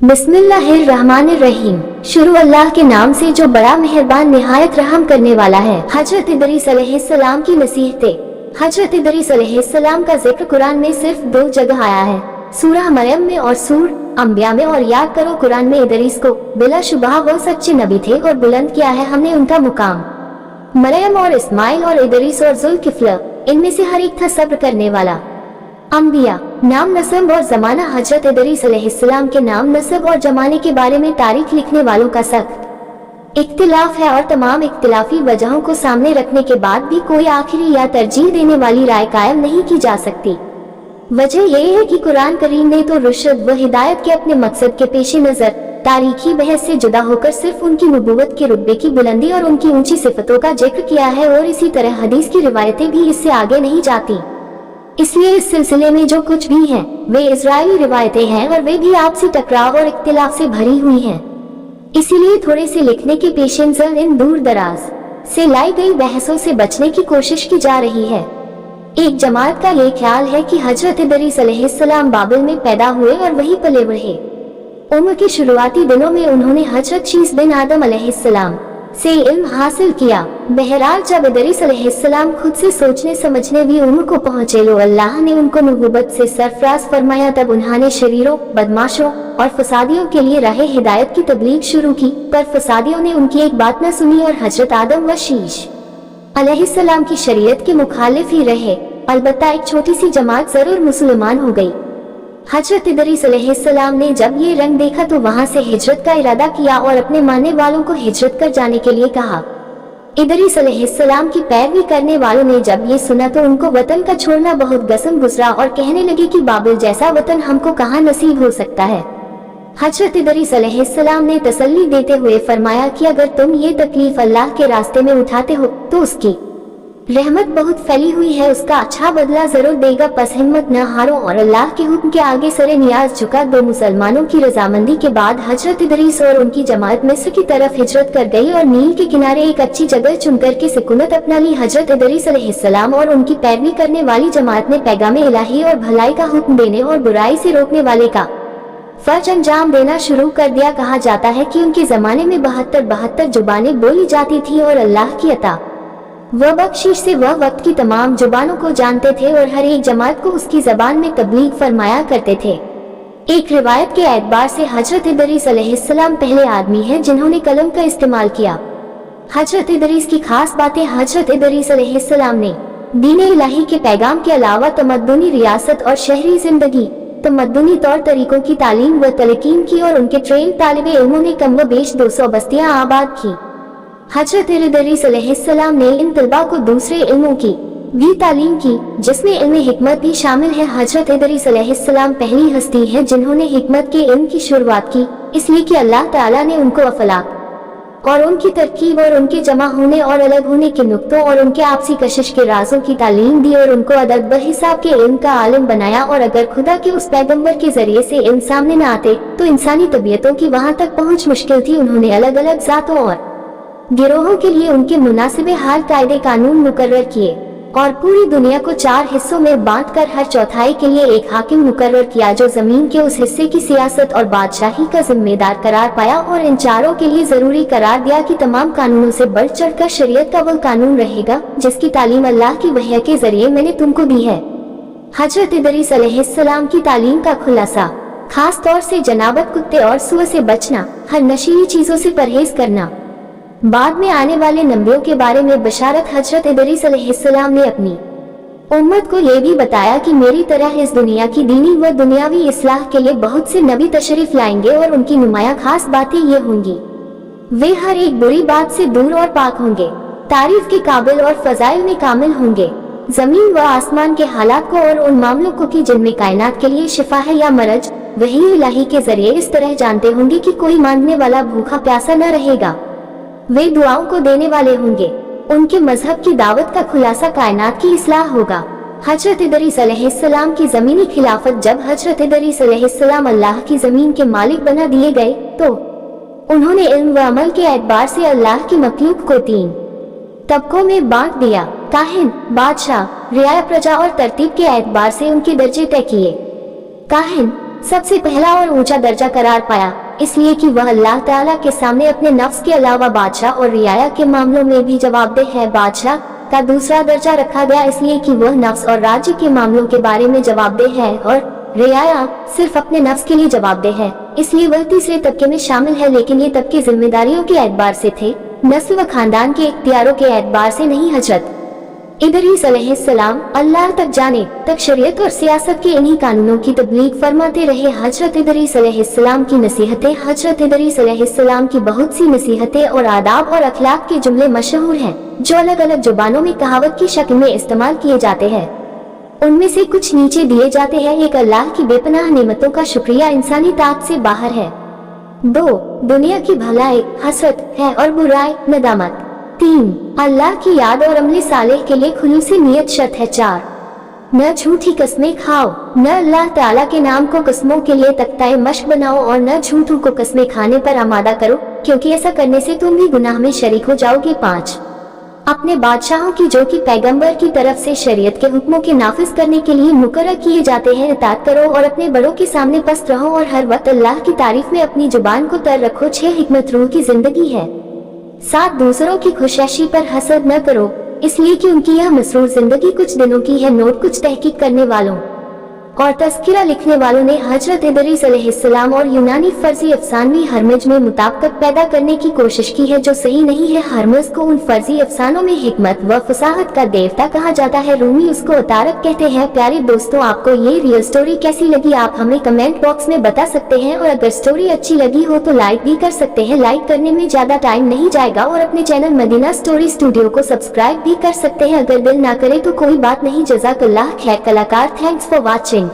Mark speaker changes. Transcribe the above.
Speaker 1: बिस्मिल्लाहिर्रहमानिर्रहीम। शुरू अल्लाह के नाम से जो बड़ा मेहरबान निहायत रहम करने वाला है। हजरत इदरीस अलैहिस्सलाम की नसीहतें। हजरत इदरीस अलैहिस्सलाम का जिक्र कुरान में सिर्फ 2 जगह आया है, सूरह मरियम में और सूरह अंबिया में। और याद करो, कुरान में इदरीस को बिलाशुबह वो सच्चे नबी थे और बुलंद किया है हमने उनका मुकाम। मरियम और इस्माइल और इदरीस और जुल्किफ्ल, इनमें से हर एक था सब्र करने वाला। अंबिया, नाम, नस्ब और जमाना। हजरत इदरीस अलैहिस्सलाम के नाम, नस्ब और जमाने के बारे में तारीख लिखने वालों का सख्त इख्तिलाफ है और तमाम इख्तिलाफी वजहों को सामने रखने के बाद भी कोई आखिरी या तरजीह देने वाली राय कायम नहीं की जा सकती। वजह यह है कि कुरान करीम ने तो रुशद व हिदायत के अपने मकसद के पेश नजर तारीखी बहस से जुदा होकर सिर्फ उनकी नबूवत के रुतबे की बुलंदी और उनकी ऊंची सिफतों का जिक्र किया है, और इसी तरह हदीस की रिवायतें भी इससे आगे नहीं जाती। इसलिए इस सिलसिले में जो कुछ भी है वे इजरायली रिवायतें हैं और वे भी आपसी टकराव और इख्तिलाफ से भरी हुई हैं। इसीलिए थोड़े से लिखने के पेश नज़र इन दूर दराज से लाई गई बहसों से बचने की कोशिश की जा रही है। एक जमात का ये ख्याल है कि हजरत इदरीस अलैहिस्सलाम बाबिल में पैदा हुए और वहीं पले बढ़े। उम्र के शुरुआती दिनों में उन्होंने हजरत शीस बिन आदम अलैहिस्सलाम से इल्म हासिल किया। बहरहाल जब इदरीस अलैहिस्सलाम खुद से सोचने समझने भी उम्र को पहुँचे, लो अल्लाह ने उनको नबूवत से सरफराज फरमाया। तब उन्होंने शरीरों, बदमाशों और फसादियों के लिए राह हिदायत की तबलीग शुरू की, पर फसादियों ने उनकी एक बात न सुनी और हजरत आदम व शीश अलैहिस्सलाम की शरीयत के मुखालिफ ही रहे। अलबत्ता एक छोटी सी जमात जरूर मुसलमान हो गई। हजरत इदरीस अलैहिस्सलाम ने जब ये रंग देखा तो वहाँ से हिजरत का इरादा किया और अपने मानने वालों को हिजरत कर जाने के लिए कहा। इदरीस अलैहिस्सलाम की पैरवी करने वालों ने जब ये सुना तो उनको वतन का छोड़ना बहुत गसम गुजरा और कहने लगे कि बाबिल जैसा वतन हमको कहाँ नसीब हो सकता है। हजरत इदरीस अलैहिस्सलाम ने तसल्ली देते हुए फरमाया कि अगर तुम ये तकलीफ अल्लाह के रास्ते में उठाते हो तो उसकी रहमत बहुत फैली हुई है, उसका अच्छा बदला जरूर देगा। पस हिम्मत न हारो और अल्लाह के हुक्म के आगे सरे नियाज झुका दो। मुसलमानों की रजामंदी के बाद हजरत इदरीस और उनकी जमात मिस्र की तरफ हिजरत कर गई और नील के किनारे एक अच्छी जगह चुनकर के सुकूनत अपना ली। हजरत इदरीस अलैहिस्सलाम और उनकी पैरवी करने वाली जमात ने पैगाम इलाही और भलाई का हुक्म देने और बुराई से रोकने वाले का फर्ज अंजाम देना शुरू कर दिया। कहा जाता है कि उनके जमाने में 72 जुबानें बोली जाती थी और अल्लाह की अता वह बख्शिश से वह वक्त की तमाम जुबानों को जानते थे और हर एक जमात को उसकी जबान में तबलीग फरमाया करते थे। एक रिवायत के एतबार से हजरत इदरीस अलैहिस्सलाम पहले आदमी हैं जिन्होंने कलम का इस्तेमाल किया। हजरत इदरीस की खास बातें। हजरत इदरीस अलैहिस्सलाम ने दीन इलाही के पैगाम के अलावा तमद्दुनी रियासत और शहरी जिंदगी, तमद्दुनी तौर तरीकों की तालीम व तलकीन की और उनके ट्रेन तालिबे इल्मों ने कम व बेश 200 बस्तियां आबाद की। हजरत इदरीस अलैहिस्सलाम ने इन तलबा को दूसरे इल्मों की भी तालीम की, जिसमें इल्म हिकमत भी शामिल है। हजरत इदरीस अलैहिस्सलाम पहली हस्ती है जिन्होंने हिकमत के इल्म की शुरुआत की, इसलिए कि अल्लाह ताला ने उनको अफलाक और उनकी तरकीब और उनके जमा होने और अलग होने के नुक्तों और उनके आपसी कशिश के राजों की तालीम दी और उनको अदद ब हिसाब के इल्म का आलिम बनाया। और अगर खुदा के उस पैगंबर के जरिए से इल्म सामने न आते तो इंसानी तबीयतों की वहाँ तक पहुँच मुश्किल थी। उन्होंने अलग अलग जातों और गिरोहों के लिए उनके मुनासिबे हाल कायदे कानून मुकर्रर किए और पूरी दुनिया को 4 हिस्सों में बांटकर हर चौथाई के लिए एक हाकिम मुकर्रर किया जो जमीन के उस हिस्से की सियासत और बादशाही का जिम्मेदार करार पाया। और इन चारों के लिए जरूरी करार दिया कि तमाम कानूनों से बढ़ चढ़कर शरीयत का वो कानून रहेगा जिसकी तालीम अल्लाह की वहय के जरिए मैंने तुमको दी है। हजरत इदरीस अलैहिस्सलाम की तालीम का खुलासा। खास तौर से जनाबत, कुत्ते और सुअ से बचना, हर नशीली चीजों से परहेज करना, बाद में आने वाले नबियों के बारे में बशारत। हजरत इदरीस अलैहिस्सलाम ने अपनी उम्मत को ये भी बताया कि मेरी तरह इस दुनिया की दीनी व दुनियावी इस्लाह के लिए बहुत से नबी तशरीफ लाएंगे और उनकी नुमाया खास बातें ये होंगी, वे हर एक बुरी बात से दूर और पाक होंगे, तारीफ के काबिल और फजाइल में कामिल होंगे, जमीन व आसमान के हालात को और उन मामलों को कि जिनमें कायनात के लिए शिफा है या मरज, वही इलाही के जरिए इस तरह जानते होंगे कि कोई मांगने वाला भूखा प्यासा न रहेगा, वे दुआओं को देने वाले होंगे, उनके मजहब की दावत का खुलासा कायनात की इस्लाह होगा। हजरत इदरीस अलैहिस्सलाम की जमीनी खिलाफत। जब हजरत इदरीस अलैहिस्सलाम अल्लाह की जमीन के मालिक बना दिए गए तो उन्होंने इल्म व अमल के एतबार से अल्लाह की मखलूक को 3 तबकों में बांट दिया। काहिन, बादशाह, रियाया, प्रजा और तरतीब के एतबार से उनके दर्जे तय किए। काहिन सबसे पहला और ऊंचा दर्जा करार पाया, इसलिए कि वह अल्लाह ताला के सामने अपने नफ्स के अलावा बादशाह और रियाया के मामलों में भी जवाबदेह है। बादशाह का दूसरा दर्जा रखा गया इसलिए कि वह नफ्स और राज्य के मामलों के बारे में जवाबदेह है, और रियाया सिर्फ अपने नफ्स के लिए जवाबदेह है, इसलिए वह तीसरे तबके में शामिल है। लेकिन ये तबके जिम्मेदारियों के एतबार से थे, नस्ल व खानदान के इख्तियारों के एतबार से नहीं। हजरत इदरीस अलैहिस्सलाम अल्लाह तक जाने तक शरीयत और सियासत के इन्हीं कानूनों की तबलीग फरमाते रहे। हजरत इदरीस अलैहिस्सलाम की नसीहतें। हजरत इदरीस अलैहिस्सलाम की बहुत सी नसीहतें और आदाब और अखलाक के जुमले मशहूर हैं, जो अलग अलग जुबानों में कहावत की शक्ल में इस्तेमाल किए जाते हैं। उनमें से कुछ नीचे दिए जाते हैं। एक, अल्लाह की बेपनाह नेमतों का शुक्रिया इंसानी ताकत से बाहर है। 2, दुनिया की भलाई हसरत है और बुराई नदामत। 3, अल्लाह की याद और अमले सालेह के लिए खुलूसी नियत शर्त है। 4, न झूठी कस्में खाओ, न अल्लाह ताला के नाम को कस्मों के लिए तख्ताए मश्क बनाओ, और न झूठों को कस्में खाने पर आमादा करो, क्योंकि ऐसा करने से तुम भी गुनाह में शरीक हो जाओगे। 5, अपने बादशाहों की जो कि पैगंबर की तरफ से शरीयत के हुक्मों के नाफिज करने के लिए मुकर्रर किए जाते हैं, इताअत करो और अपने बड़ों के सामने पस्त रहो और हर वक्त अल्लाह की तारीफ में अपनी जुबान को तर रखो। 6, हिकमत रूह की जिंदगी है। 7, दूसरों की खुशैशी पर हसद न करो, इसलिए कि उनकी यह मसरूर जिंदगी कुछ दिनों की है। नोट, कुछ तहकीक करने वालों और तस्किरा लिखने वालों ने हजरत इदरीस अलैहिस्सलाम और यूनानी फर्जी अफसानवी हरमज में मुताबिकत पैदा करने की कोशिश की है, जो सही नहीं है। हरमज को उन फर्जी अफसानों में हिकमत व फसाहत का देवता कहा जाता है। रूमी उसको अतारक कहते हैं। प्यारे दोस्तों, आपको ये रियल स्टोरी कैसी लगी आप हमें कमेंट बॉक्स में बता सकते हैं, और अगर स्टोरी अच्छी लगी हो तो लाइक भी कर सकते हैं। लाइक करने में ज्यादा टाइम नहीं जाएगा, और अपने चैनल मदीना स्टोरी स्टूडियो को सब्सक्राइब भी कर सकते हैं। अगर दिल ना करे तो कोई बात नहीं। जज़ाकल्लाह खैर कलाकार, थैंक्स फॉर वॉचिंग।